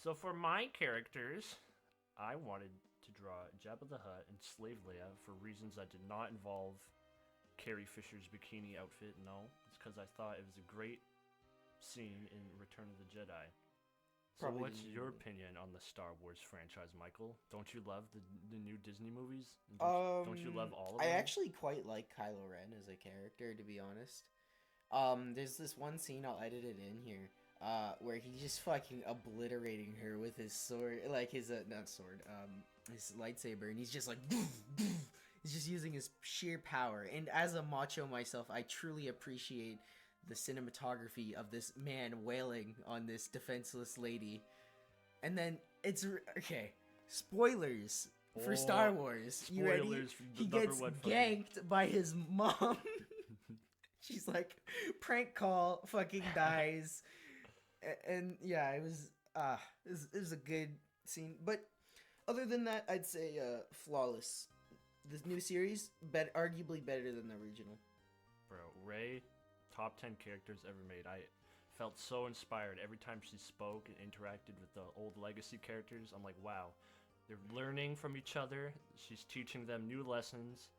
So for my characters, I wanted to draw Jabba the Hutt and Slave Leia for reasons that did not involve Carrie Fisher's bikini outfit. No, it's because I thought it was a great scene in Return of the Jedi. So Probably what's didn't your even- opinion on the Star Wars franchise, Michael? Don't you love the new Disney movies? And don't you love all of I them? actually quite like Kylo Ren as a character, to be honest. There's this one scene, I'll edit it in here, where he's just fucking obliterating her with his sword, like his, not sword, his lightsaber, and he's just like, he's just using his sheer power. And as a macho myself, I truly appreciate the cinematography of this man wailing on this defenseless lady. And then okay, spoilers for Star Wars. You ready? Spoilers for the He number gets one fucking- ganked by his mom. She's like, prank call, fucking dies. And yeah, it was a good scene. But other than that, I'd say flawless. This new series, arguably better than the original. Bro, Rey, top 10 characters ever made. I felt so inspired every time she spoke and interacted with the old legacy characters. I'm like, wow, they're learning from each other. She's teaching them new lessons.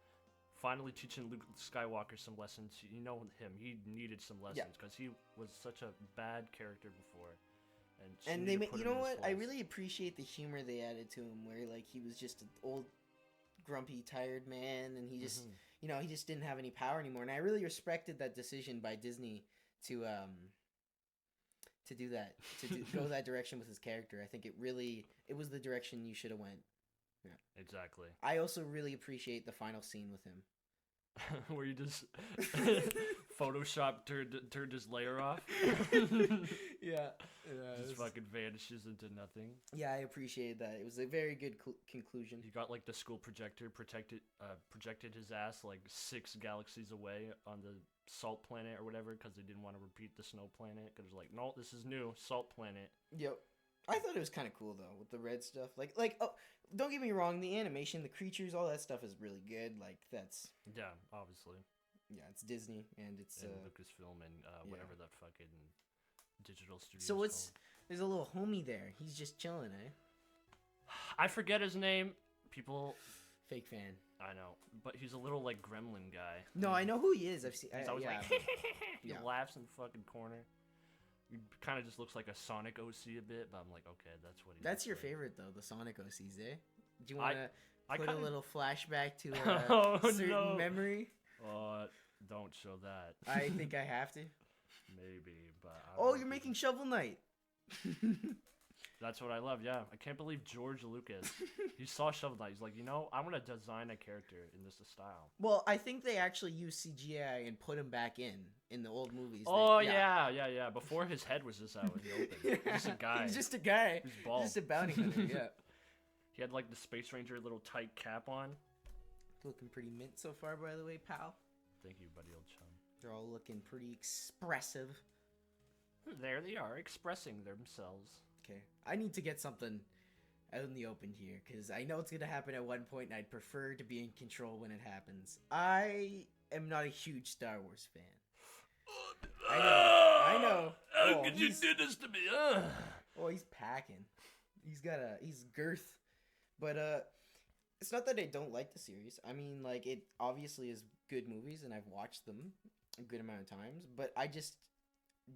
Finally teaching Luke Skywalker some lessons. You know him, he needed some lessons because he was such a bad character before. And they, you know what? I really appreciate the humor they added to him, where like he was just an old, grumpy, tired man, and he just, you know, he just didn't have any power anymore. And I really respected that decision by Disney to do that, go that direction with his character. I think it was the direction you should have went. Yeah, exactly. I also really appreciate the final scene with him. Where you just Photoshop turned his layer off. Yeah, Just fucking vanishes into nothing. Yeah, I appreciate that. It was a very good conclusion. He got like the school projected projected his ass like 6 galaxies away on the salt planet or whatever because they didn't want to repeat the snow planet because like, no, this is new, salt planet. Yep. I thought it was kind of cool though with the red stuff. Like oh, don't get me wrong, the animation, the creatures, all that stuff is really good. Like that's yeah, obviously. Yeah, it's Disney and it's Lucasfilm and whatever that fucking digital studio. So there's a little homie there. He's just chilling, eh? I forget his name. People. Fake fan. I know, but he's a little like gremlin guy. No, I know who he is. I've seen. He's always yeah, like, he laughs in the fucking corner. He kind of just looks like a Sonic OC a bit, but I'm like, okay, that's what he. That's your like. favorite though, the Sonic OCs, eh? Do you want to put kinda... a little flashback to a certain memory? Don't show that. I think I have to. Maybe, but. You're making Shovel Knight. That's what I love. Yeah, I can't believe George Lucas. He saw Shovel Knight. He's like, I want to design a character in this style. Well, I think they actually used CGI and put him back in the old movies. Yeah. Before his head was just out in the open. He's just a guy. He's just a guy. He's bald. Just a bounty hunter. Yeah. He had like the Space Ranger little tight cap on. Looking pretty mint so far, by the way, pal. Thank you, buddy, old chum. They're all looking pretty expressive. There they are, expressing themselves. Okay, I need to get something out in the open here, because I know it's going to happen at one point, and I'd prefer to be in control when it happens. I am not a huge Star Wars fan. I know. How could you do this to me? Oh, he's packing. He's girth. But, it's not that I don't like the series. I mean, like, it obviously is good movies, and I've watched them a good amount of times, but I just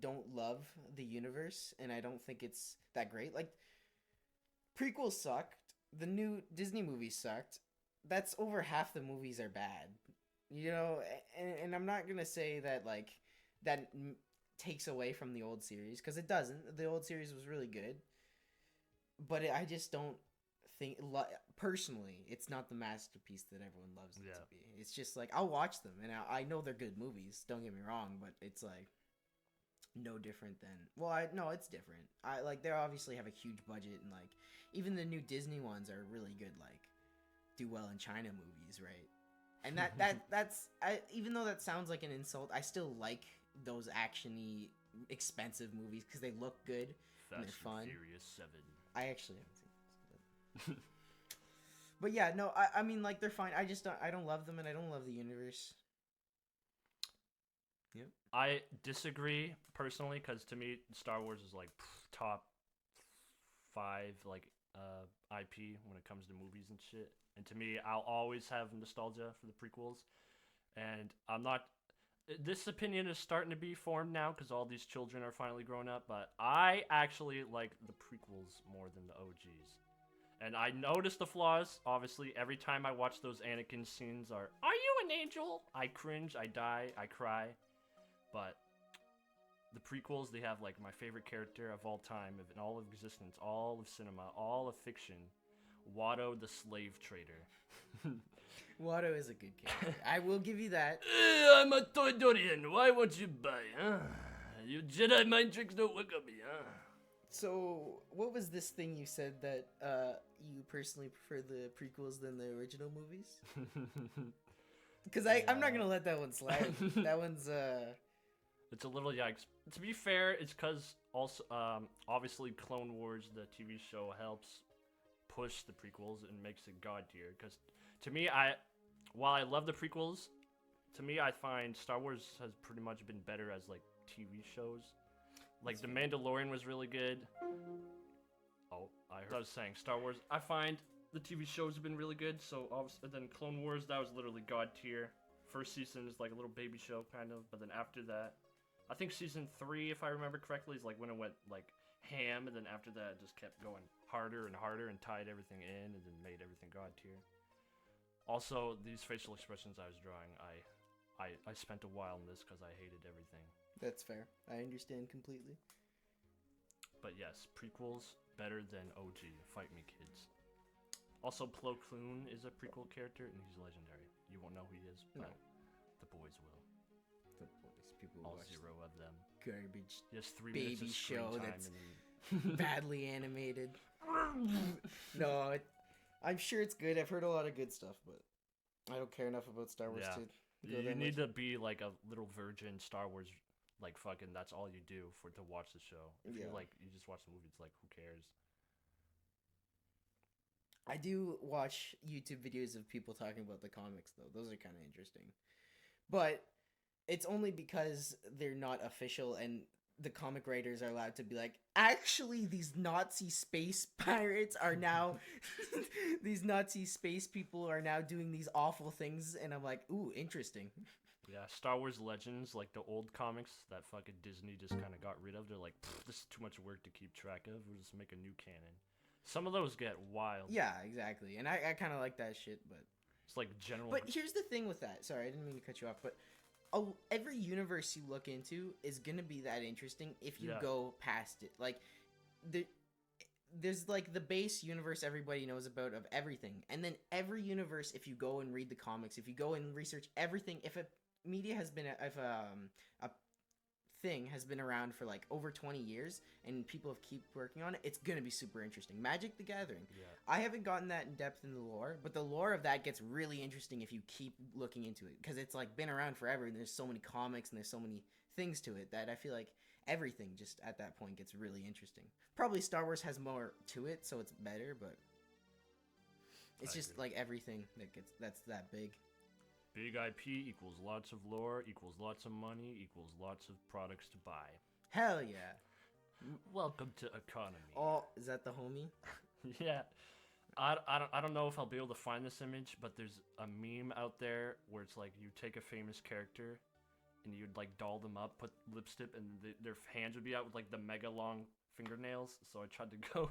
don't love the universe, and I don't think it's that great. Like, prequels sucked. The new Disney movies sucked. That's over half the movies are bad. You know, and I'm not gonna say that, like, that takes away from the old series, because it doesn't. The old series was really good. But I just don't think, personally, it's not the masterpiece that everyone loves it to be. It's just, like, I'll watch them, and I know they're good movies, don't get me wrong, but it's, like, no different than, no, it's different. They obviously have a huge budget, and like even the new Disney ones are really good, like do well in China movies, right? And that's even though that sounds like an insult, I still like those actiony, expensive movies because they look good and they're fun. Furious 7. I actually haven't seen those, but yeah, no, I mean, like, they're fine. I don't love them, and I don't love the universe. Yep. I disagree personally, because to me, Star Wars is like top 5 like IP when it comes to movies and shit. And to me, I'll always have nostalgia for the prequels. And I'm not. This opinion is starting to be formed now because all these children are finally grown up. But I actually like the prequels more than the OGs. And I notice the flaws. Obviously, every time I watch those Anakin scenes, are you an angel? I cringe, I die, I cry. But the prequels, they have like my favorite character of all time, in all of existence, all of cinema, all of fiction, Watto the slave trader. Watto is a good character. I will give you that. I'm a toy Dorian. Why won't you buy, huh? You Jedi mind tricks don't work on me, huh? So, what was this thing you said that you personally prefer the prequels than the original movies? Because I'm not gonna let that one slide. That one's It's a little yikes. To be fair, it's because also obviously Clone Wars, the TV show, helps push the prequels and makes it god tier. Because to me, while I love the prequels, to me I find Star Wars has pretty much been better as like TV shows. Like The Mandalorian was really good. Oh, I was saying Star Wars. I find the TV shows have been really good. So obviously, then Clone Wars, that was literally god tier. First season is like a little baby show kind of, but then after that, I think season 3, if I remember correctly, is like when it went like ham, and then after that it just kept going harder and harder and tied everything in and then made everything god tier. Also, these facial expressions I was drawing, I spent a while in this because I hated everything. That's fair. I understand completely. But yes, prequels better than OG. Fight me, kids. Also, Plo Koon is a prequel character, and he's legendary. You won't know who he is, but the boys will. The boys, people All watch 0 of them. Garbage Just 3 baby minutes of screen show time that's and badly animated. No, I'm sure it's good. I've heard a lot of good stuff, but I don't care enough about Star Wars Yeah. to go you that need much. to be like a little virgin Star Wars, like fucking. That's all you do to watch the show. If Yeah. you just watch the movie, it's like who cares? I do watch YouTube videos of people talking about the comics, though. Those are kind of interesting. But it's only because they're not official and the comic writers are allowed to be like, actually, these Nazi space pirates are now... these Nazi space people are now doing these awful things. And I'm like, ooh, interesting. Yeah, Star Wars Legends, like the old comics that fucking Disney just kind of got rid of. They're like, this is too much work to keep track of. We'll just make a new canon. Some of those get wild. Yeah, exactly. And I kind of like that shit, but... It's like general... But here's the thing with that. Sorry, I didn't mean to cut you off, but every universe you look into is going to be that interesting if you go past it. Like, there's like the base universe everybody knows about of everything. And then every universe, if you go and read the comics, if you go and research everything, if a media has been... If a thing has been around for like over 20 years and people have keep working on it, it's gonna be super interesting. Magic the Gathering. Yeah. I haven't gotten that in depth in the lore, but the lore of that gets really interesting if you keep looking into it, because it's like been around forever and there's so many comics and there's so many things to it that I feel like everything just at that point gets really interesting. Probably Star Wars has more to it, so it's better, but it's I just agree. like everything that's that big. Big IP equals lots of lore, equals lots of money, equals lots of products to buy. Hell yeah. Welcome to economy. Oh, is that the homie? Yeah. I don't know if I'll be able to find this image, but there's a meme out there where it's like you take a famous character and you'd like doll them up, put lipstick, and their hands would be out with like the mega long fingernails. So I tried to go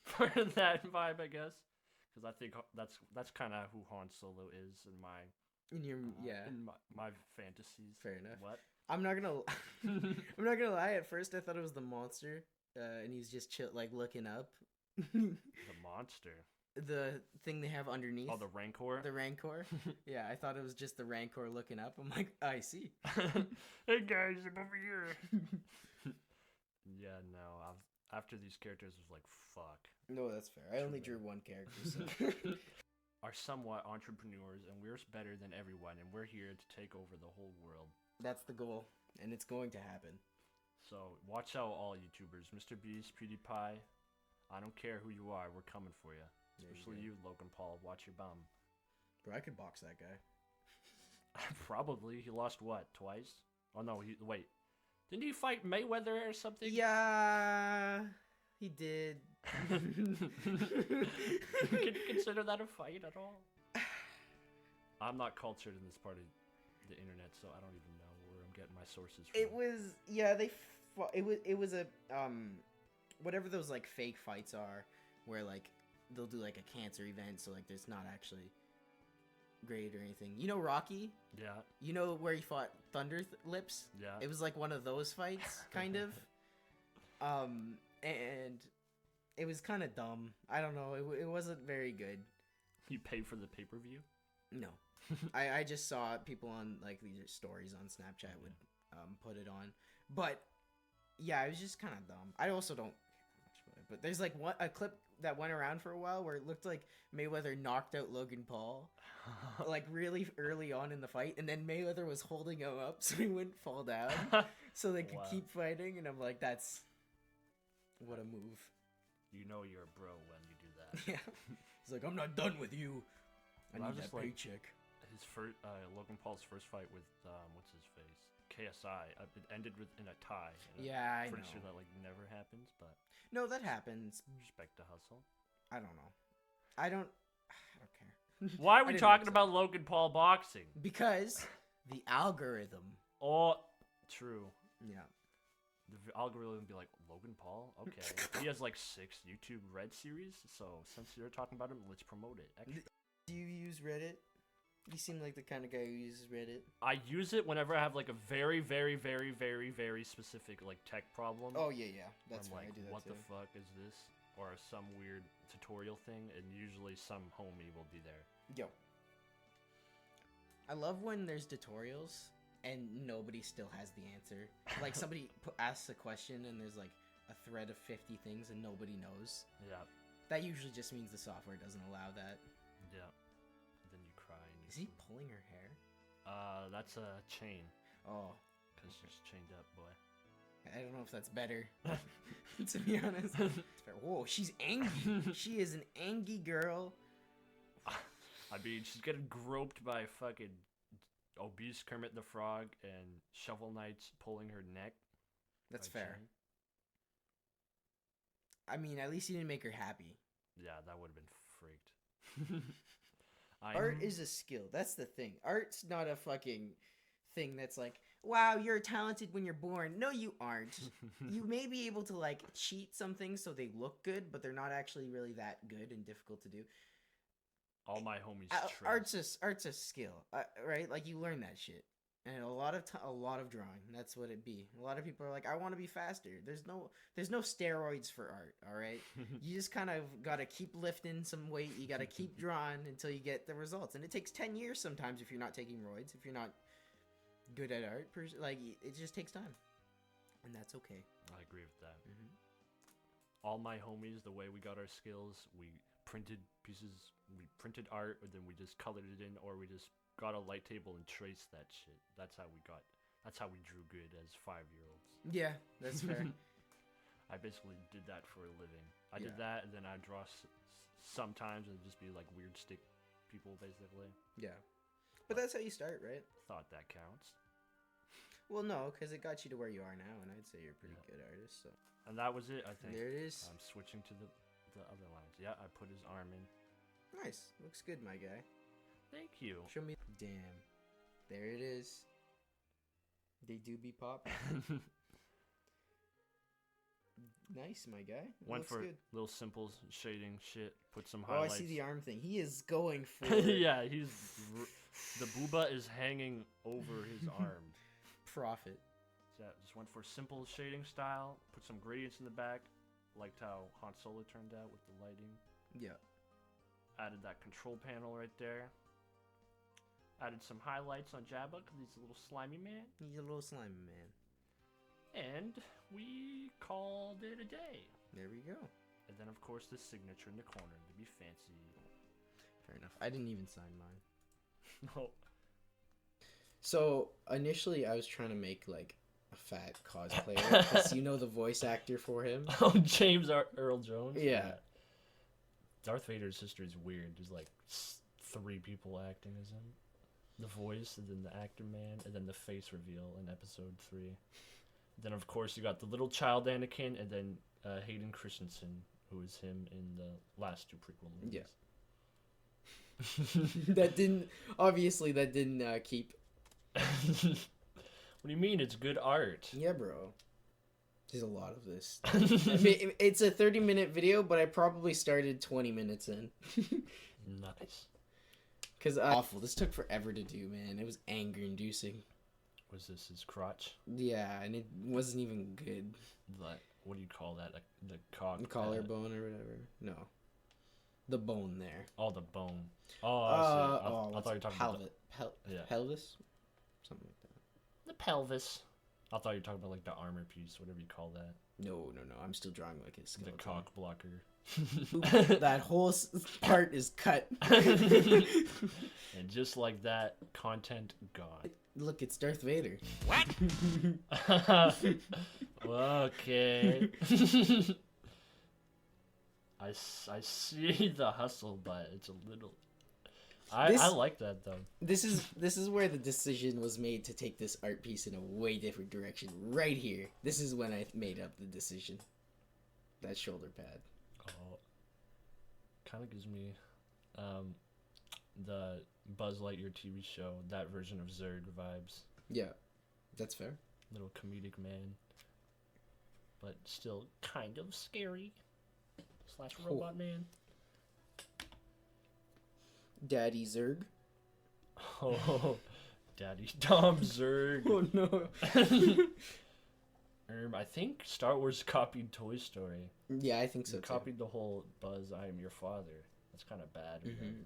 for that vibe, I guess, because I think that's kind of who Han Solo is in my in my fantasies. Fair enough. What? I'm not gonna lie. At first, I thought it was the monster, and he's just like looking up. The monster. The thing they have underneath. Oh, the Rancor. The Rancor. Yeah, I thought it was just the Rancor looking up. I'm like, I see. Hey guys, I'm over here. Yeah, no. After these characters, I was like, fuck. No, that's fair. I only drew one character. So. Are somewhat entrepreneurs, and we're better than everyone, and we're here to take over the whole world. That's the goal, and it's going to happen. So watch out, all YouTubers. Mr. Beast, PewDiePie. I don't care who you are. We're coming for you. Especially you, Logan Paul. Watch your bum. Bro, I could box that guy. Probably. He lost what? Twice? Oh no. Wait. Didn't he fight Mayweather or something? Yeah, he did. Can you consider that a fight at all? I'm not cultured in this part of the internet, so I don't even know where I'm getting my sources from. It was it was a whatever those like fake fights are, where like they'll do like a cancer event, so like there's not actually grade or anything. You know Rocky? Yeah. You know where he fought Thunder Lips? Yeah. It was like one of those fights, kind of. And it was kind of dumb. I don't know. It wasn't very good. You pay for the pay-per-view? No. I just saw people on like these stories on Snapchat would put it on. But yeah, it was just kind of dumb. I also don't care much about it. But there's like a clip that went around for a while where it looked like Mayweather knocked out Logan Paul like really early on in the fight, and then Mayweather was holding him up so he wouldn't fall down so they could keep fighting, and I'm like, that's what a move. You know you're a bro when you do that. Yeah. He's like, I'm not done with you. I need that paycheck. His first Logan Paul's first fight with what's his face? KSI. It ended in a tie. Yeah, I'm pretty sure that like never happens, but no, that happens. Respect the hustle. I don't know. I don't care. Why are we talking about Logan Paul boxing? Because the algorithm. Oh, true. Yeah. The algorithm would be like, Logan Paul? Okay. He has like 6 YouTube Red series, so since you're talking about him, let's promote it. Extra. Do you use Reddit? You seem like the kind of guy who uses Reddit. I use it whenever I have like a very, very, very, very, very specific like tech problem. Oh yeah. That's why I do that what too. the fuck is this? Or some weird tutorial thing, and usually some homie will be there. Yo. I love when there's tutorials and nobody still has the answer. Like somebody asks a question and there's like a thread of 50 things and nobody knows. Yeah. That usually just means the software doesn't allow that. Yeah. Then you cry. And is he pulling her hair? That's a chain. Oh. Because she's chained up, boy. I don't know if that's better, to be honest. Whoa, she's angry. She is an angry girl. I mean, she's getting groped by fucking obese Kermit the Frog and Shovel Knights pulling her neck. That's fair. Chain. I mean, at least he didn't make her happy. Yeah, that would have been freaked. Art is a skill. That's the thing. Art's not a fucking thing that's like, wow, you're talented when you're born. No, you aren't. You may be able to like cheat some things so they look good, but they're not actually really that good and difficult to do. All my homies. Art's a skill, right? Like you learn that shit, and a lot of drawing. That's what it be. A lot of people are like, I want to be faster. There's no steroids for art. All right, you just kind of gotta keep lifting some weight. You gotta keep drawing until you get the results, and it takes 10 years sometimes if you're not taking roids. If you're not good at art, like it just takes time, and that's okay. I agree with that. Mm-hmm. All my homies, the way we got our skills, we printed art, and then we just colored it in, or we just got a light table and traced that shit. That's how we drew good as 5-year-olds. Yeah, that's fair. I basically did that for a living. I did that, and then I draw sometimes, and just be like weird stick people, basically. Yeah. But that's how you start, right? Thought that counts. Well, no, because it got you to where you are now, and I'd say you're a pretty good artist. So. And that was it, I think. There it is. I'm switching to the other lines. Yeah, I put his arm in. Nice. Looks good, my guy. Thank you. Show me. Damn. There it is. They do be pop. Nice, my guy. Went looks for good. Little simple shading shit. Put some highlights. Oh, I see the arm thing. He is going for. Yeah, the booba is hanging over his arm. Profit. Yeah, just went for simple shading style. Put some gradients in the back. Liked how Han Solo turned out with the lighting. Yeah. Added that control panel right there. Added some highlights on Jabba because he's a little slimy man. He's a little slimy man. And we called it a day. There we go. And then, of course, the signature in the corner to be fancy. Fair enough. I didn't even sign mine. No. So, initially, I was trying to make, like, a fat cosplayer. Because you know the voice actor for him? Oh, James Earl Jones? Yeah. Darth Vader's sister is weird. There's, like, 3 people acting as him. The voice, and then the actor man, and then the face reveal in episode 3. Then, of course, you got the little child Anakin, and then Hayden Christensen who is him in the last 2 prequel movies. Yeah. That didn't keep. What do you mean? It's good art. Yeah, bro. There's a lot of this. I mean, it's a 30-minute video, but I probably started 20 minutes in. Nice. Because awful. This took forever to do, man. It was anger-inducing. Was this his crotch? Yeah, and it wasn't even good. Like, what do you call that? Like, the cock. Collarbone or whatever. No. The bone there. Oh, the bone. Oh, I see. I thought you were talking about pelvis? Something like that. the pelvis. I thought you were talking about like the armor piece, whatever you call that. No. I'm still drawing like a skeleton. The cock blocker. That whole part is cut. And just like that, content gone. Look, it's Darth Vader. What? Okay. I see the hustle, but it's a little... I like that, though. This is where the decision was made to take this art piece in a way different direction. Right here. This is when I made up the decision. That shoulder pad. Oh. Kind of gives me the Buzz Lightyear TV show, that version of Zurg vibes. Yeah, that's fair. Little comedic man. But still kind of scary. / robot man. Daddy Zurg. Oh, Daddy Dom Zurg. Oh no. I think Star Wars copied Toy Story. Yeah, I think so too. Copied the whole Buzz, I am your father. That's kind of bad. Mm-hmm.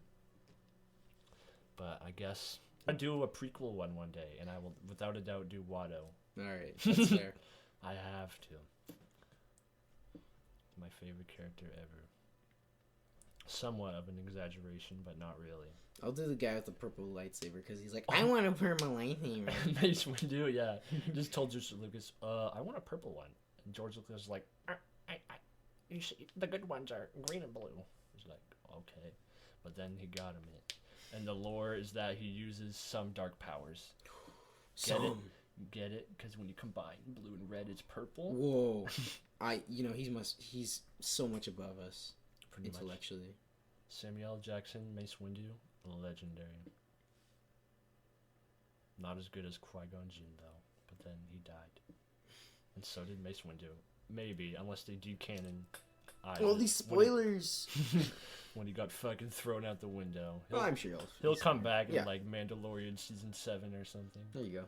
But I guess I'll do a prequel one day, and I will, without a doubt, do Watto. Alright, that's fair. I have to. My favorite character ever. Somewhat of an exaggeration, but not really. I'll do the guy with the purple lightsaber because he's like, I want a purple lightsaber. Mace Windu, yeah. Just told George Lucas, I want a purple one. And George Lucas was like, you see, the good ones are green and blue. He's like, okay. But then he got him it. And the lore is that he uses some dark powers. Get it? Because when you combine blue and red, it's purple. Whoa. He's so much above us. Pretty intellectually. Much. Samuel L. Jackson, Mace Windu, legendary. Not as good as Qui-Gon Jinn, though. But then he died. And so did Mace Windu. Maybe, unless they de-canon. All these spoilers! When he got fucking thrown out the window. I'm sure he'll come back in like Mandalorian season 7 or something. There you go.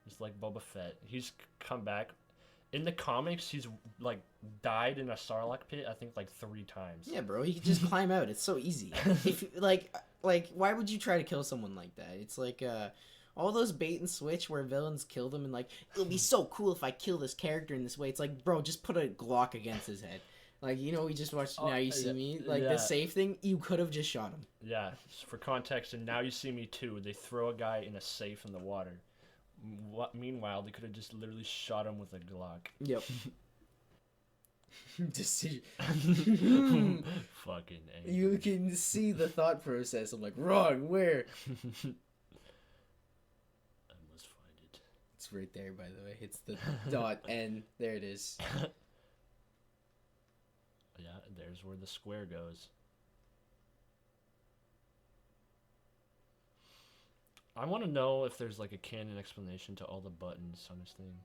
Just like Boba Fett. He's come back. In the comics, he's like died in a Sarlacc pit, I think, like 3 times. Yeah, bro. He can just climb out. It's so easy. If like, why would you try to kill someone like that? It's like all those bait and switch where villains kill them and like, it'll be so cool if I kill this character in this way. It's like, bro, just put a Glock against his head. Like, we just watched Now You See Me. Like, the safe thing, you could have just shot him. Yeah, for context, and Now You See Me 2, they throw a guy in a safe in the water. Meanwhile, they could have just literally shot him with a Glock. Yep. Decision. Fucking angry. You can see the thought process. I'm like, wrong, where? I must find it. It's right there, by the way. It's the dot N. There it is. Yeah, there's where the square goes. I want to know if there's like a canon explanation to all the buttons on this thing.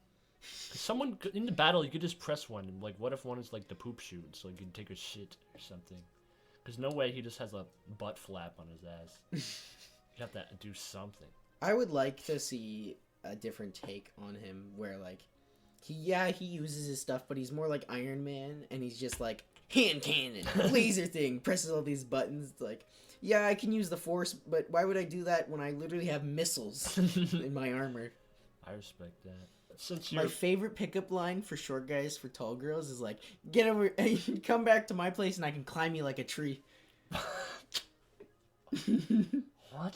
Cause someone in the battle, you could just press one. And like, what if one is like the poop chute, so you can take a shit or something? Because no way he just has a butt flap on his ass. You have to do something. I would like to see a different take on him, where like, he uses his stuff, but he's more like Iron Man, and he's just like hand cannon, laser thing, presses all these buttons. Like, yeah, I can use the Force, but why would I do that when I literally have missiles in my armor? I respect that. My favorite pickup line for short guys for tall girls is like, get over, come back to my place and I can climb you like a tree. What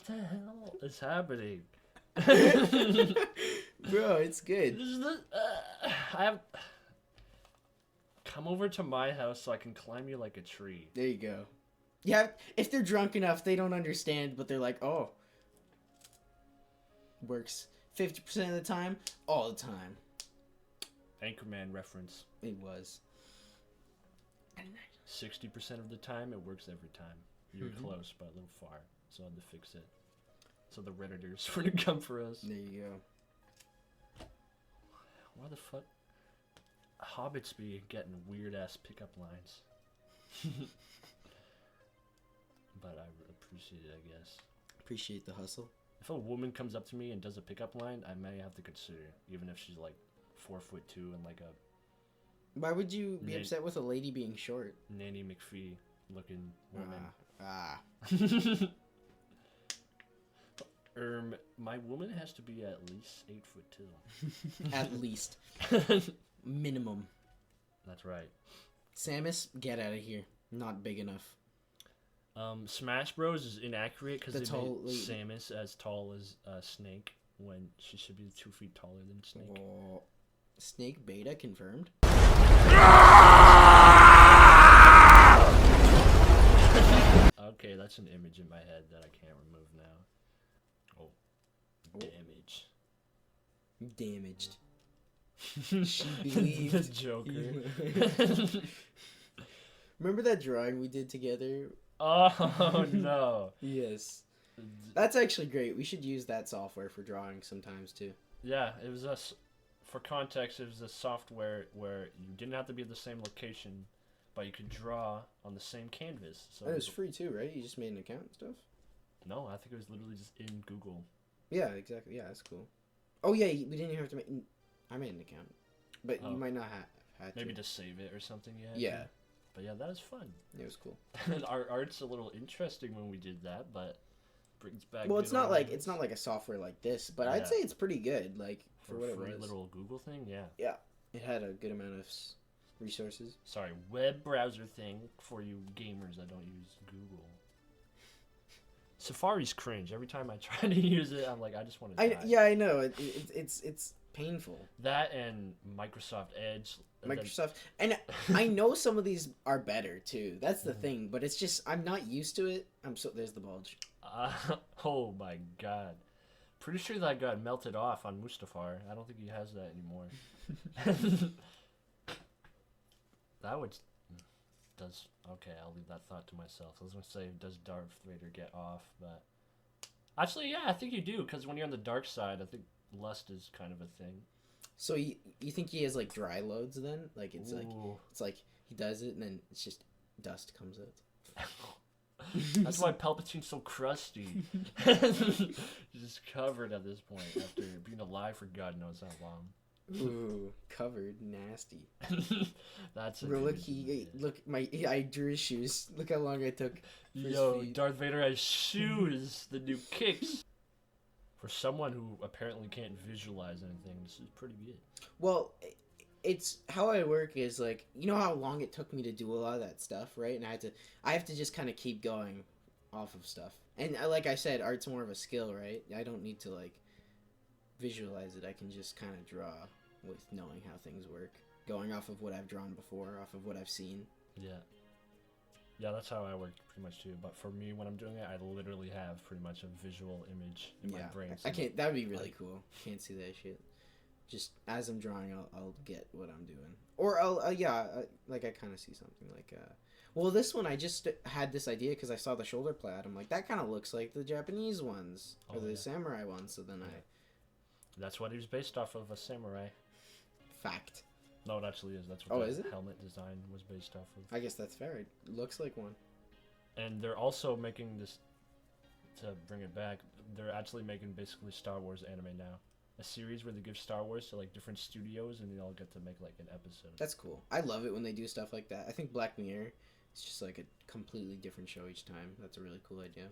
the hell is happening? Bro, it's good. Come over to my house so I can climb you like a tree. There you go. Yeah, if they're drunk enough, they don't understand, but they're like, oh. Works 50% of the time, all the time. Anchorman reference. It was. 60% of the time, it works every time. You were Mhm. close, but a little far, so I had to fix it. So the Redditors were to come for us. There you go. Why the fuck? Hobbits be getting weird ass pickup lines. But I appreciate it, I guess. Appreciate the hustle. If a woman comes up to me and does a pickup line, I may have to consider, even if she's like 4'2" and like a Why would you be Nate- upset with a lady being short? Nanny McPhee looking woman. My woman has to be at least 8'2". At least. Minimum. That's right. Samus, get out of here. Not big enough. Smash Bros is inaccurate because they tall made lady. Samus as tall as Snake when she should be 2 feet taller than Snake. Oh. Snake beta confirmed. Okay, that's an image in my head that I can't remove now. Oh, damage. Damaged. She believed. The Joker. Remember that drawing we did together? Oh no. Yes. That's actually great. We should use that software for drawing sometimes too. Yeah, it was for context, it was a software where you didn't have to be at the same location, but you could draw on the same canvas. So And it was free too, right? You just made an account and stuff? No, I think it was literally just in Google. Yeah, exactly. Yeah, that's cool. Oh yeah, we didn't even have to make... I made an account. But Oh. you might not have had to. Maybe to save it or something, yeah. Yeah. But yeah, that was fun. It was cool. Our art's a little interesting when we did that, but brings back. Well, good it's not old like memories. it's not like a software like this, but I'd Yeah. say it's pretty good. Like for what a it free was, little Google thing. Yeah. it had a good amount of resources. Sorry, web browser thing for you gamers that don't use Google. Safari's cringe. Every time I try to use it, I'm like, I just want to die. I know it's painful. That and Microsoft Edge. Microsoft, and I know some of these are better too. That's the thing, but it's just I'm not used to it. There's the bulge. Oh my god. Pretty sure that got melted off on Mustafar. I don't think he has that anymore. That would does okay. I'll leave that thought to myself. I was gonna say, does Darth Vader get off? But actually, yeah, I think you do. Because when you're on the dark side, I think lust is kind of a thing. So you think he has like dry loads then? Like it's Ooh. like he does it and then it's just dust comes out. That's why Palpatine's so crusty. He's just covered at this point after being alive for God knows how long. Ooh, covered, nasty. That's Bro, look, amazing. I drew his shoes. Look how long I took. for his Yo, feet. Darth Vader has shoes. The new kicks. For someone who apparently can't visualize anything, this is pretty good. Well, it's how I work is like, you know how long it took me to do a lot of that stuff, right? And I have to just kind of keep going off of stuff. And like I said, art's more of a skill, right? I don't need to like visualize it. I can just kind of draw with knowing how things work, going off of what I've drawn before, off of what I've seen. Yeah, that's how I work pretty much too. But for me, when I'm doing it, I literally have pretty much a visual image in my brain. I can't. That would be really like- cool. Can't see that shit. Just as I'm drawing, I'll get what I'm doing, or I'll like I kind of see something like well, this one I just had this idea because I saw the shoulder plaid. I'm like, that kind of looks like the Japanese ones or Oh, the yeah. samurai ones. So then Yeah. That's what he was based off of, a samurai. fact. No, it actually is. That's what Oh, the is it? helmet design was based off of. I guess that's fair. It looks like one. And they're also making this, to bring it back, they're actually making basically Star Wars anime now. A series where they give Star Wars to like different studios and they all get to make like an episode. That's cool. I love it when they do stuff like that. I think Black Mirror is just like a completely different show each time. That's a really cool idea.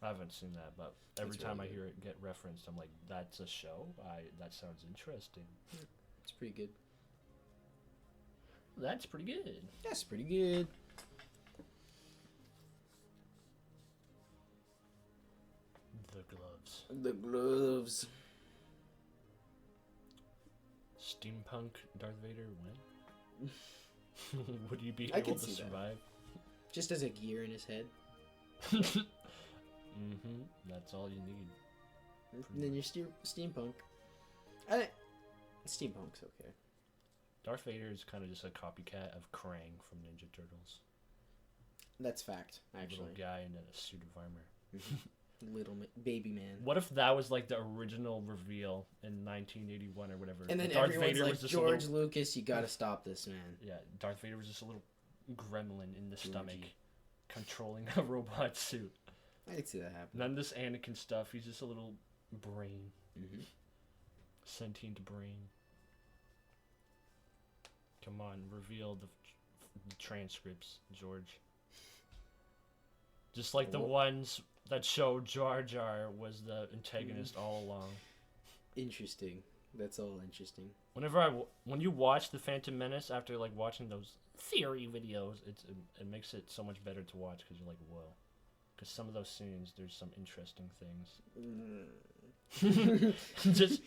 I haven't seen that, but every It's time really I hear it get referenced, I'm like, that's a show? That sounds interesting. It's pretty good. That's pretty good. That's pretty good. The gloves. The gloves. Steampunk Darth Vader when? Would you be I able could to see that. survive? Just as a gear in his head. That's all you need. And then you're steampunk. Steampunk's okay. Darth Vader is kind of just a copycat of Krang from Ninja Turtles. That's fact, actually. Little guy in a suit of armor. Little baby man. What if that was like the original reveal in 1981 or whatever? And then Darth everyone's Vader like, was just George Lucas, you gotta stop this, man. Yeah, Darth Vader was just a little gremlin in the Georgie. stomach, controlling a robot suit. I could see that happen. None of this Anakin stuff. He's just a little brain. Mm-hmm. Sentient brain. Come on, reveal the transcripts, George. Just like the ones that show Jar Jar was the antagonist all along. Interesting. That's all interesting. When you watch The Phantom Menace after like watching those theory videos, it makes it so much better to watch because you're like, whoa. Because some of those scenes, there's some interesting things. Just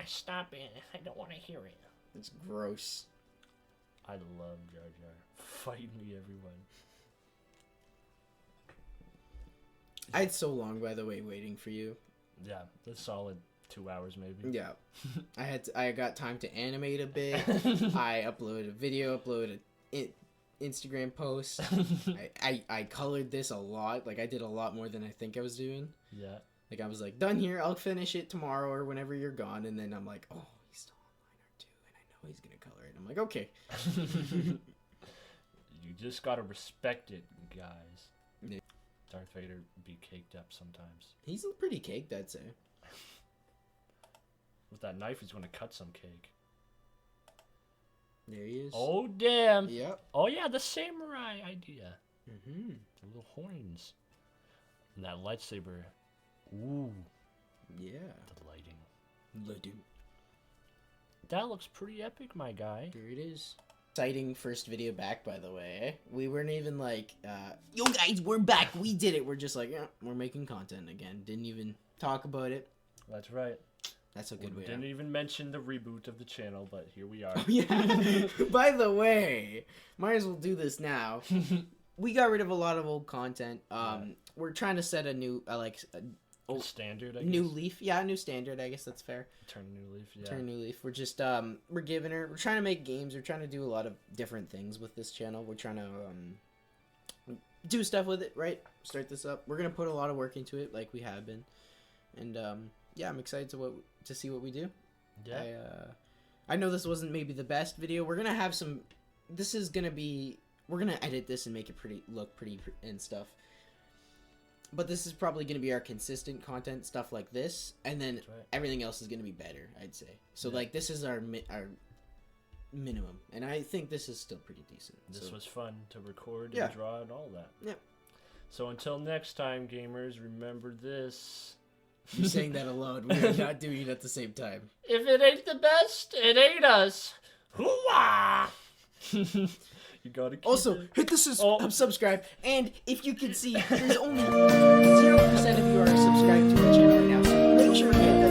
stop it! I don't want to hear it. It's gross. I love Jar Jar. Fight me, everyone. I had so long, by the way, waiting for you. Yeah, a solid 2 hours maybe. Yeah, I got time to animate a bit. I uploaded a video, uploaded an Instagram post. I colored this a lot. Like I did a lot more than I think I was doing. Yeah. Like I was like, done here. I'll finish it tomorrow or whenever you're gone. And then I'm like, oh, he's still on line or 2, and I know he's gonna color it. I'm like, okay. You just gotta respect it, guys. Yeah. Darth Vader be caked up sometimes. He's pretty caked, I'd say. With that knife, he's gonna cut some cake. There he is. Oh damn! Yep. Oh yeah, the samurai idea. Mm-hmm. The little horns. And that lightsaber. Ooh. Yeah. The lighting. Lighting. That looks pretty epic, my guy. There it is. Exciting first video back, by the way. We weren't even like, yo guys, we're back. We did it. We're just like, yeah, we're making content again. Didn't even talk about it. That's right. That's a good way. Didn't even mention the reboot of the channel, but here we are. Oh, yeah. By the way, might as well do this now. We got rid of a lot of old content. We're trying to set a new, standard, I guess. new leaf. Yeah, a new standard. I guess that's fair. Turn a new leaf. Yeah. Turn a new leaf. We're just we're giving her. We're trying to make games. We're trying to do a lot of different things with this channel. We're trying to do stuff with it. Right. Start this up. We're gonna put a lot of work into it, like we have been. And yeah, I'm excited to see what we do. Yeah. I know this wasn't maybe the best video. We're gonna have some. This is gonna be. We're gonna edit this and make it look pretty and stuff. But this is probably gonna be our consistent content, stuff like this, and then everything else is gonna be better, I'd say. So like this is our minimum, and I think this is still pretty decent. This was fun to record Yeah. and draw and all that. Yeah. So until next time, gamers, remember this. You're saying that alone. We are not doing it at the same time. If it ain't the best, it ain't us. Hoo-wah! You gotta keep Also, it. hit the subscribe, and if you can see, there's only 0% of you are subscribed to our channel right now, so make sure you hit